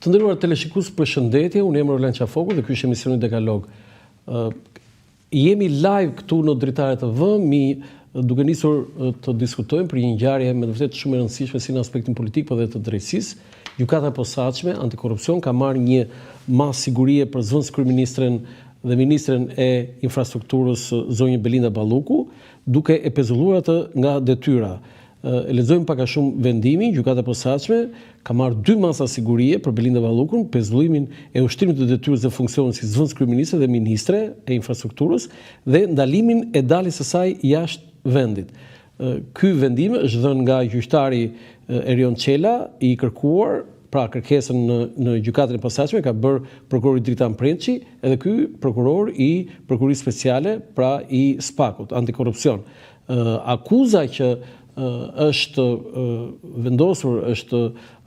Të nderuar teleshikues, përshëndetje, unë jam Orlan Qafoku dhe ky është emisioni Dekalog. Jemi live këtu në Dritare TV, duke nisur të diskutojmë për një ngjarje me vërtet shumë e rëndësishme si në aspektin politik, por dhe të drejtësisë. Gjykata e posaçme antikorrupsion ka marrë një masë sigurie për zëvendës kryeministren dhe ministren e infrastrukturës zonjën Belinda Balluku, duke e pezulluar atë nga detyra. E lexojmë pak a shumë vendimin. Gjykata e posaçme ka marrë 2 masa sigurie për Belinda Ballukun, pezullimin e ushtrimit të detyrës dhe funksionit si zëvendës kryeministre dhe ministre e infrastrukturës dhe ndalimin e daljes së saj jashtë vendit. Ky vendim është dhënë nga gjyqtari Erion Çela, i kërkuar pra kërkesën në gjykatën e posaçme ka bërë prokurori Dritan Prençi, edhe ky prokuror i prokurisë speciale, pra i SPAK-ut, antikorrupsion. Akuza që është vendosur, është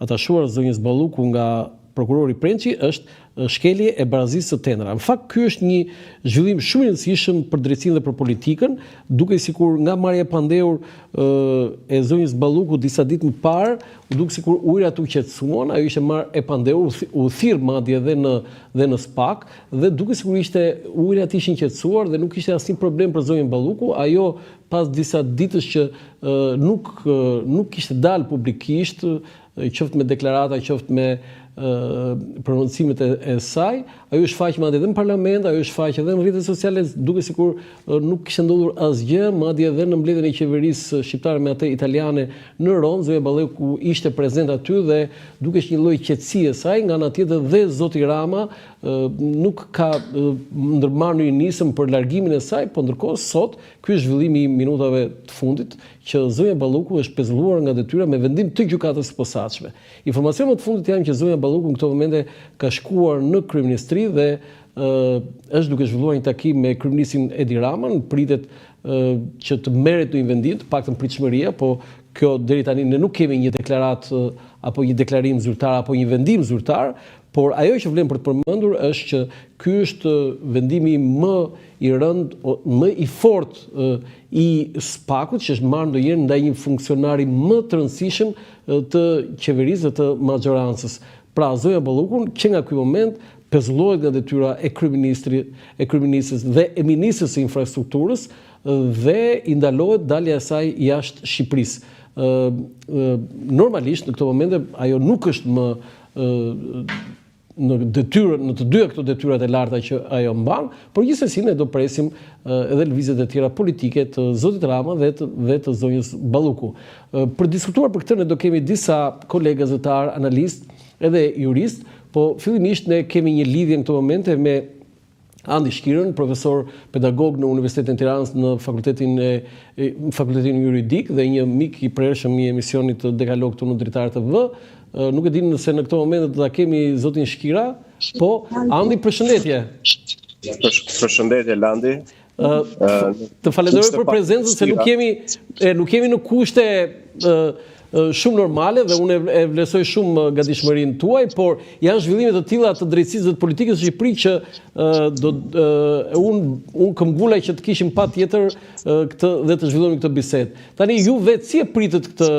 atashuar zonjës Balluku nga prokurori Prençi është shkelje e barazisë së tendra. Në fakt, ky është një zhvillim shumë i rëndësishëm për drejtsinë dhe për politikën, duke sikur nga marrja e pandehur e zonjës Balluku disa ditë më parë, duke sikur ujërat u qetësuan, ajo ishte marrë e pandehur, u thirr madje edhe në SPAK, dhe duke sikur ujërat ishin qetësuar dhe nuk ishte asnjë problem për zonjën Balluku, ajo pas disa ditësh që nuk kishte dalë publikisht, qoftë me deklarata, qoftë me prononcimet e saj, ajo shfaq madje edhe në parlament, ajo shfaq edhe në rrjetet sociale, duke sikur nuk kishte ndodhur asgjë, madje edhe në mbledhjen e qeverisë shqiptare me atë italiane në Rom, zonja Balluku ishte prezente aty dhe dukesh një lloj qetësie saj, nga ana tjetër dhe zoti Rama nuk ka ndërmarrë një nisëm për largimin e saj, po ndërkohë sot ky është zhvillimi i minutave të fundit që zonja Balluku është pezulluar nga detyra me vendim të gjykatës së posaçme. Informacionet të fundit janë që zonja Balluku në këto momente ka shkuar në kryeministri dhe është duke zhvilluar një takim me kryeministin Edi Ramën, pritet që të merret në një vendim, të paktën pritshmëria, po kjo deri tani ne nuk kemi një deklaratë apo një deklarim zyrtar apo një vendim zyrtar, por ajo që vlen për të përmendur është që ky është vendimi më i rëndë, më i fortë i SPAK-ut, që është marrë ndonjëherë ndaj një funksionari më të rëndësishëm të qeverisë dhe të maxhorancës. Pra zonja Balluku që nga ky moment pezullohet nga detyra e kryeministres dhe e ministres së infrastrukturës dhe i ndalohet dalja e saj jashtë Shqipërisë. Normalisht në këto momente ajo nuk është më në të dyja këto detyrat e larta që ajo mban, por gjithsesi ne do presim edhe lëvizjet e tjera politike të zotit Rama dhe të zonjës Balluku. Për diskutuar për këtë ne do kemi disa kolegë zyrtar, analistë edhe jurist, po fillimisht ne kemi një lidhje në këto momente me Andi Shkirën, profesor pedagog në Universitetin e Tiranës në fakultetin juridik dhe një mik i prershëm i emisionit Dekalog këtu në Dritare TV. Nuk e di nëse në këto momente do ta kemi zotin Shkira, po Andi, përshëndetje. Përshëndetje Landi. Të falenderoj për prezencën se nuk kemi në kushte shumë normale dhe unë e vlerësoj shumë gatishmërinë tuaj, por janë zhvillime të tilla të drejtësisë dhe të politikës së Shqipërisë që unë këmbgulaj që të kishim patjetër këtë dhe të zhvillonim këtë bisedë. Tani ju vetë si e pritët këtë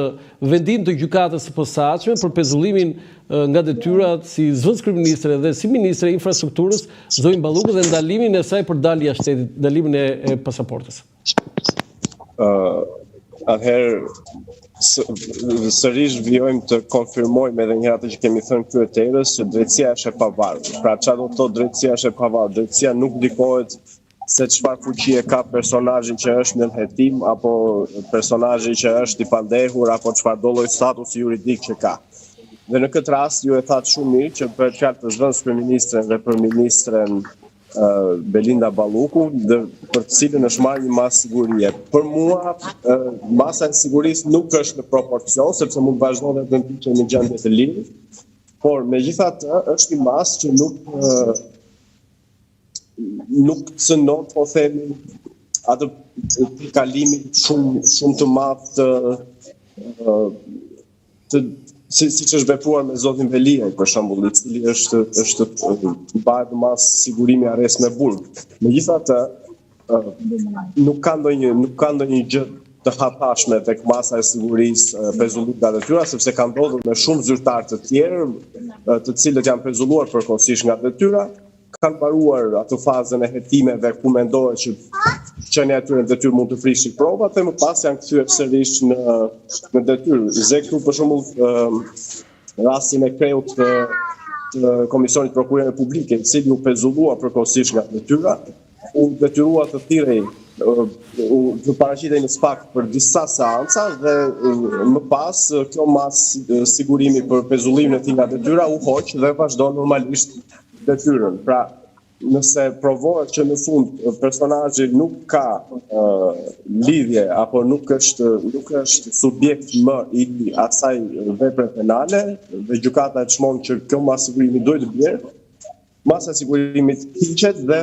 vendim të gjykatës së posaçme për pezullimin nga detyrat si zëvendës kryeministre dhe si ministre e infrastrukturës zonjën Balluku dhe ndalimin e saj për dalje jashtë shtetit, ndalimin e pasaportës? Atëherë sërish vijojmë të konfirmojmë edhe një atë që kemi thënë kryetarës që drejtësia është e pavarur. Pra çfarë do të thotë drejtësia është e pavarur? Drejtësia nuk ndikohet se çfarë fuqi e ka personazhi që është në hetim apo personazhi që është i pandehur apo çfarë do lloj statusi juridik që ka. Dhe në këtë rast ju e thatë shumë mirë që për fjalë të zëvendës kryeministren dhe për ministren Belinda Balluku, për të cilën është marrë një masë sigurie. Për mua, masa e sigurisë nuk është në proporcion, sepse mund vazhdojnë të ndiqen në gjendje të lirë, por megjithatë është një masë që nuk cënon, po themi, atë kalimin shumë të madh si që është vepruar me zotin Veliaj, për shembull, i cili është mbahet mas sigurimi arrest me burg. Megjithatë, nuk ka ndonjë gjë të hatashme tek masa e sigurisë pezullim nga detyra, sepse ka ndodhur me shumë zyrtarë të tjerë, të cilët janë pezulluar përkohësisht nga detyra, kanë mbaruar atë fazën e hetimeve ku mendohet që qenia e tyre në detyrë mund të frishi provat dhe më pas janë kthyer sërish në detyrë. Ze këtu për shembull rastin e kreut të Komisionit Prokurimit Publike, i cili u pezullua përkohësisht nga detyra, u detyrua të thirrej të paraqitej në SPAK për disa seanca dhe më pas kjo mas sigurimi për pezullimin e tij nga detyra u hoq dhe vazhdon normalisht detyrën. Pra, nëse provohet që në fund personazhi nuk ka lidhje apo nuk është subjekt më i asaj vepre penale dhe gjykata e çmon që kjo mas sigurimi duhet të bjerë, masa e sigurimit hiqet dhe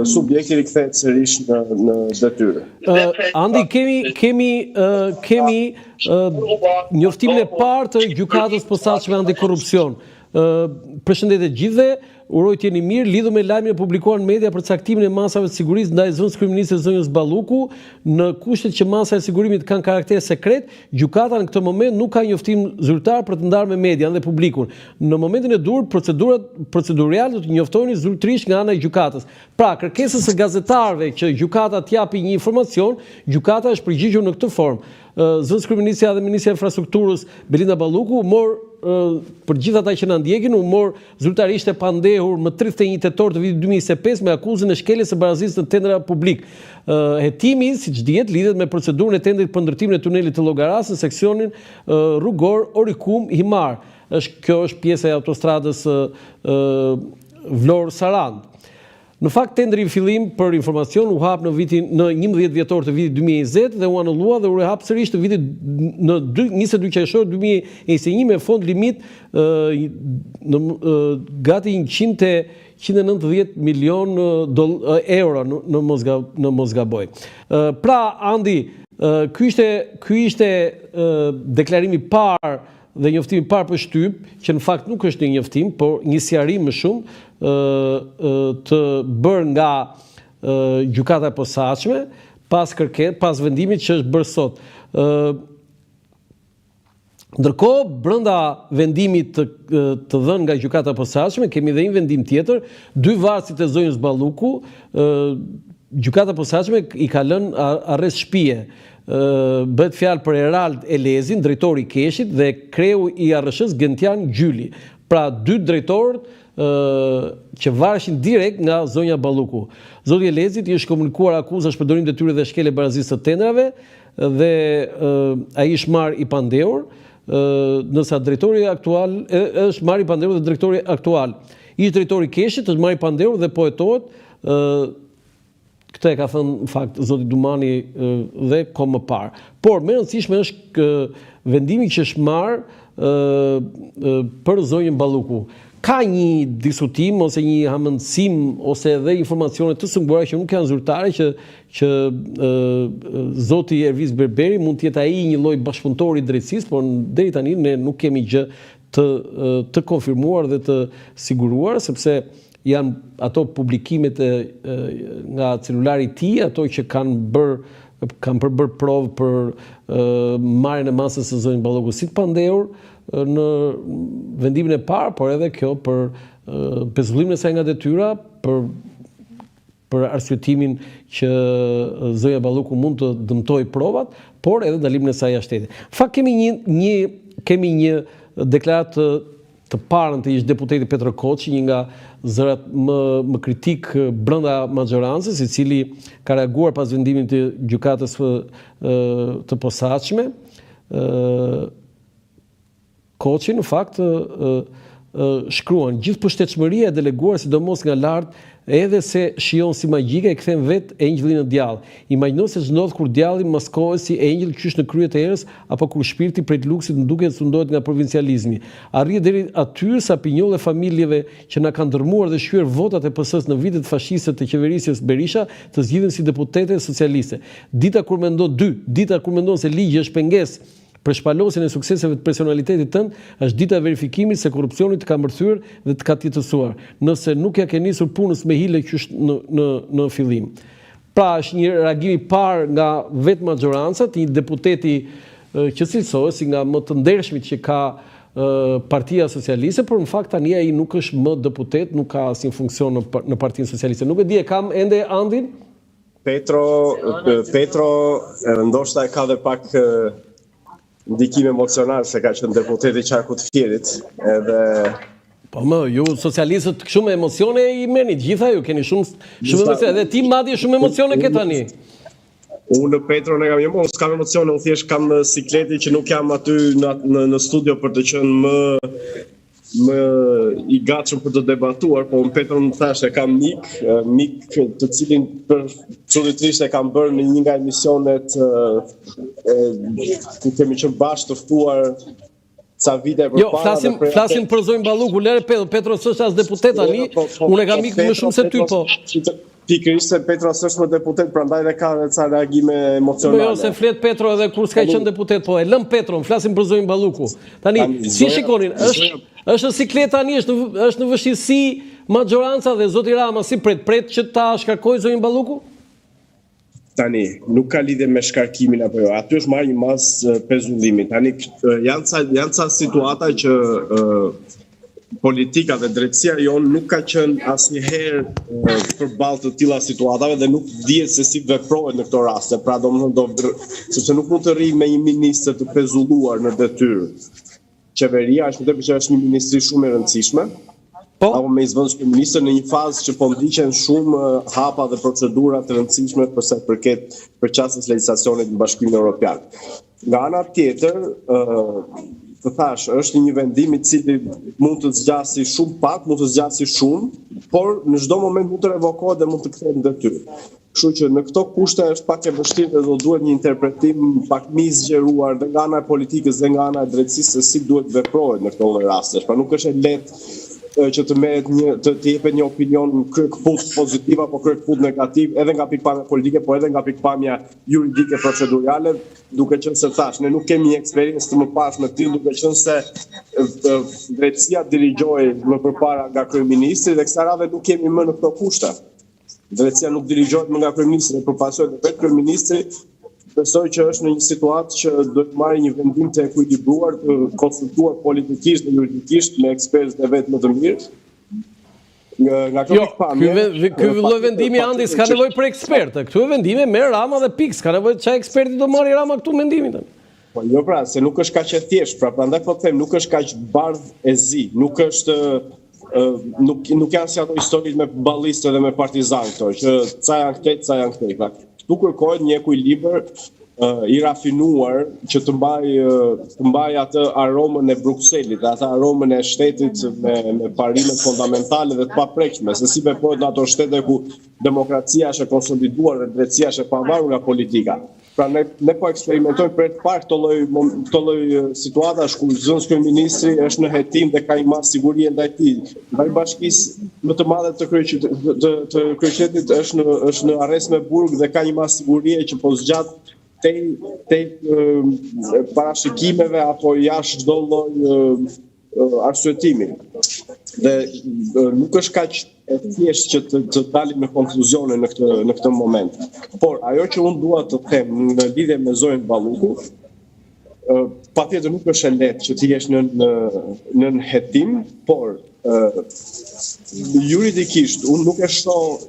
subjekti rikthehet sërish në detyrë. Andi, kemi njoftimin e parë të gjykatës posaçme antikorrupsion. Përshëndetje gjithëve, uroj të jeni mirë, lidhur me lajmin e publikuar në media për caktimin e masave të sigurisë ndaj zonës kryeministres Zonjës Balluku, në kushtet që masa e sigurimit kanë karakter sekret, gjykata në këtë moment nuk ka njoftim zyrtar për të ndarë me median dhe publikun. Në momentin e dur, proceduriale do të njoftoheni zyrtarisht nga ana e gjykatës. Pra, kërkesës së gazetarëve që gjykata t'japi një informacion, gjykata është përgjigjur në këtë formë. Zënës kryeministja dhe ministra e infrastrukturës Belinda Balluku për gjithë ata që na ndjekin, u mor zyrtarisht e pandehur më 31 tetor të vitit 2025 me akuzën e shkeljes së barazisë në tendra publik. Hetimi, siç dihet, lidhet me procedurën e tendrit për ndërtimin e tunelit të Llogaras në seksionin rrugor Orikum-Himar. Kjo është pjesa e autostradës Vlorë-Sarand. Në fakt, tendri i fillim për informacion u hap në 11 vjetor të vitit 2020 dhe u anullua dhe u rihap sërish të vitit në 22 qershor 2021 me fond limit gati 190 milion euro në mos gaboj. Pra, Andi, ky ishte deklarimi parë dhe njoftimi parë për shtyp, që në fakt nuk është një njoftim, por një sqarim më shumë të bërë nga gjykata e posaçme pas vendimit që është bërë sot. Ndërkohë, brenda vendimit të dhënë nga gjykata e posaçme, kemi dhe një vendim tjetër, 2 varësit e zonjës Balluku, gjykata e posaçme i ka lënë arrest shtëpie. Bëhet fjalë për Erald Elezin, drejtori i Keshit, dhe kreu i ARSH-s Gentian Gjyli. Pra, 2 drejtorët që vareshin direkt nga zonja Balluku. Zoti Elezit i është komunikuar akuza shpërdorim detyre dhe shkelje barazisë të tendrave dhe ai është marrë i pandehur, ndërsa drejtori aktual është marrë i pandehur dhe drejtori aktual. Ish drejtori i Keshit është marrë i pandehur dhe po hetohet. Këtë e ka thënë në fakt zoti Dumani dhe kohë më parë. Por më e rëndësishme është vendimi që është marrë për zonjën Balluku. Ka një diskutim ose një hamendësim ose edhe informacione të sunguara që nuk janë zyrtare që zoti Erviz Berberi mund të jetë ai një lloj bashkëpunëtori i drejtësisë, por deri tani ne nuk kemi gjë të konfirmuar dhe të siguruar, sepse janë ato publikimet nga celulari i tij, ato që kanë përbërë provë për marrjen e masës së zonjës Balluku si të pandehur në vendimin e parë, por edhe kjo për pezullimin e saj nga detyra, për arsyetimin që zonja Balluku mund të dëmtojë provat, por edhe ndalimin e saj jashtë shtetit. Në fakt kemi një deklaratë të parën të ish deputeti Petro Koçi, një nga zërat më kritik brenda maxhorancës, i cili ka reaguar pas vendimit të gjykatës të posaçme. Koçi në fakt shkruan gjithë përshtatshmëria e deleguar sidomos nga lart, edhe se shijon si magjike e kthen vet engjëllin në djall. Imagjino se ç'ndodh kur djalli maskohet si engjëll qysh në krye të erës apo kur shpirti prej luksit nduket sundohet nga provincializmi. Arrit deri aty sa pinjoll e familjeve që na kanë dërmuar dhe shqyer votat e PS-s në vitet fashiste të qeverisjes Berisha të zgjidhen si deputete socialiste. Dita kur mendon se ligji është pengesë për shpalosjen e sukseseve të personalitetit tënd, është dita e verifikimit se korrupsioni të ka mbërthyer dhe të ka tjetësuar, nëse nuk ja ke nisur punës me hile qysh në fillim. Pra është një reagim I parë nga vetë maggioranca, një deputeti që cilësohet si nga më të ndershmit që ka Partia Socialiste, por në fakt tani ai nuk është më deputet, nuk ka asnjë funksion në Partinë Socialiste. Nuk e di, e kam ende Andin? Petro ndoshta e ka dhe pak ndikim emocional se ka qenë deputeti I Qarkut Fierit, edhe Po ju socialistët shumë emocione I merrni, gjitha ju keni shumë emocione, edhe ti madje shumë emocione ke tani. Unë në Petro ne kam jo, s'kam emocione, unë thjesht kam sikleti që nuk jam aty në studio për të qenë më I gatshëm për të debatuar, po unë Petro më thash e kam mik të cilin për çuditërisht e kam bërë në një nga emisionet ku kemi qenë bashkë të ftuar ca vite përpara. Jo, flasim për zonjën Balluku, lere Petro s'është as deputet tani, unë e kam mik më shumë se ty po. Pikërisht se Petro s'është më deputet, prandaj dhe ka ca reagime emocionale. Po jo, se flet Petro edhe kur s'ka qenë deputet, po e lëm Petron, flasim për zonjën Balluku. Tani, si shikonin, është siklet tani, është në vështirësi maggioranca dhe zoti Rama si pret që ta shkarkojë zonjën Balluku? Tani, nuk ka lidhje me shkarkimin apo jo. Aty është marrë një mas pezullimi. Tani, janë ca situata që politika dhe drejtësia jonë nuk ka qenë asnjëherë përballë të tilla situatave dhe nuk dihet se si veprohet në këto raste. Pra sepse nuk mund të rri me një ministër të pezulluar në detyrë. Qeveria është më që është një ministri shumë e rëndësishme. Apo me zëvendësje ministër në një fazë që po ndiqen shumë hapa dhe procedura të rëndësishme për sa përket përqasjes legjislacionit në Bashkimin Evropian. Nga ana tjetër, të thash, është një vendim I cili mund të zgjasë shumë pak, mund të zgjasë shumë, por në çdo moment mund të revokohet dhe mund të kthehet në detyrë. Kështu që në këto kushte është pak e vështirë dhe do duhet një interpretim pak më I zgjeruar dhe nga ana e politikës dhe nga ana e drejtësisë se si duhet veprohet në këto raste. Pra nuk është e lehtë që të merret të jepet një opinion kryekëput pozitiv apo kryekëput negativ, edhe nga pikpamja politike, por edhe nga pikpamja juridike procedurale, duke qenë se thash, ne nuk kemi një eksperiencë të mëparshme të tillë, duke qenë se drejtësia dirigjohej më përpara nga kryeministri dhe kësaj radhe nuk kemi më në këto kushte. Drejtësia nuk dirigjohet më nga kryeministri, përfaqësohet vetë kryeministri. Besoj që është në një situatë që do të marrë një vendim të ekuilibruar, të konsultuar politikisht dhe juridikisht me ekspertët e vetë më të mirë. Nga kjo pikpamje. Ky lloj vendimi Andi s'ka nevojë për ekspertë. Këtu vendime merr Rama dhe pikë, s'ka nevojë çaj eksperti do marrë Rama këtu mendimin tani. Po jo pra, se nuk është kaq e thjeshtë, pra prandaj po them, nuk është kaq bardh e zi, nuk është nuk janë si ato historitë me ballistë dhe me partizan këto, që ca janë këtej, ca janë këtej. Pra, tu kërkohet një ekuilibër I rafinuar që të mbaj atë aromën e Brukselit, atë aromën e shtetit me parime fundamentale dhe të paprekshme, se si veprohet në ato shtete ku demokracia është e konsoliduar dhe drejtësia është e pavarur nga politika. Pra ne po eksperimentojmë për të parë këto lloj situatash ku zëvendësi kryeministri është në hetim dhe ka një mas sigurie ndaj tij. Ndaj bashkisë më të madhe të kryeqytetit është në arrest me burg dhe ka një mas sigurie që po zgjat tej parashikimeve apo jashtë çdo lloj arsyetimi. Dhe nuk është kaq e thjeshtë që të dalim në konkluzione në këtë moment. Por ajo që unë dua të them në lidhje me zonjën Balluku, patjetër nuk është e lehtë që të jesh në hetim, por juridikisht unë nuk e shoh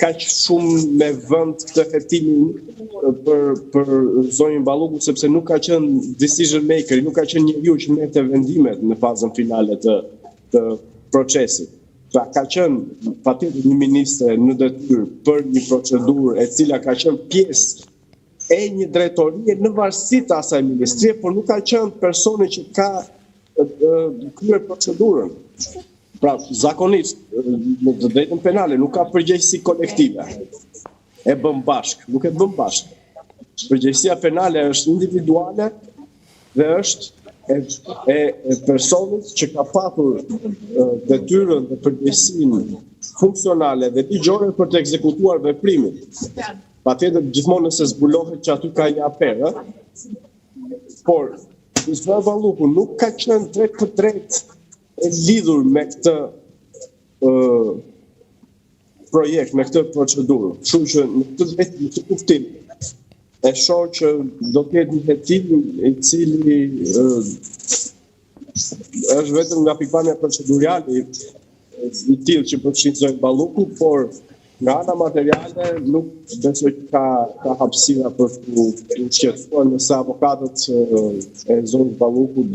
kaq shumë me vend këtë hetimin për zonjën Balluku, sepse nuk ka qenë decision maker, nuk ka qenë njeriu që merrte vendimet në fazën finale të procesit. Pra ka qenë patjetër një ministre në detyrë për një procedurë e cila ka qenë pjesë e një drejtorie në varësi të asaj ministrie, por nuk ka qenë personi që ka kryer procedurën. Pra, zakonisht, në të drejtën penale nuk ka përgjegjësi kolektive. E bën bashk, nuk e bën bashk. Përgjegjësia penale është individuale dhe është e personit që ka patur detyrën dhe përgjegjësinë funksionale dhe ligjore për të ekzekutuar veprimin. Patjetër gjithmonë nëse zbulohet që aty ka një afer, por zonja Balluku nuk ka qenë drejt për drejt e lidhur me këtë projekt, me këtë procedurë. Kështu që në këtë kuptim e shoh që do të jetë një hetim i cili është vetëm nga pikpamja procedurale i tillë që përfshin Zoti Balluku, por nga ana materiale nuk besoj që ka hapësira për të shqetësuar nëse avokatët e Zotit Balluku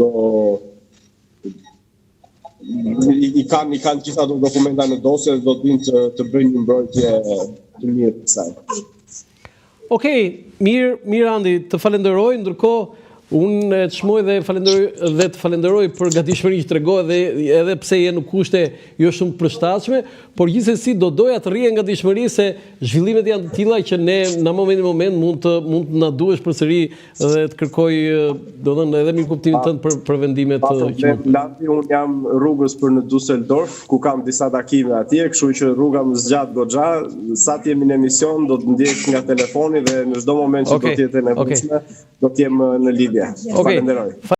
i kanë gjitha dokumenta në dosje dhe do të vinë të bëjnë një mbrojtje të mirë të saj. Okej, mirë Andi, të falenderoj, ndërkohë unë të çmoj dhe të falenderoj për gatishmërinë që tregohet edhe pse je në kushte jo shumë përshtatshme, por gjithsesi do doja të rrihe gatishmëri se zhvillimet janë të tilla që ne në moment mund të na duhesh përsëri dhe të kërkoj domethënë edhe me kuptimin tënd për vendimet që unë jam rrugës për në Düsseldorf, ku kam disa takime atje, kështu që rruga më zgjat goxha, sa të jemi në emision do të ndjek nga telefoni dhe në çdo moment që do të jetë e nevojshme do të jem në lidhje. Falenderoj.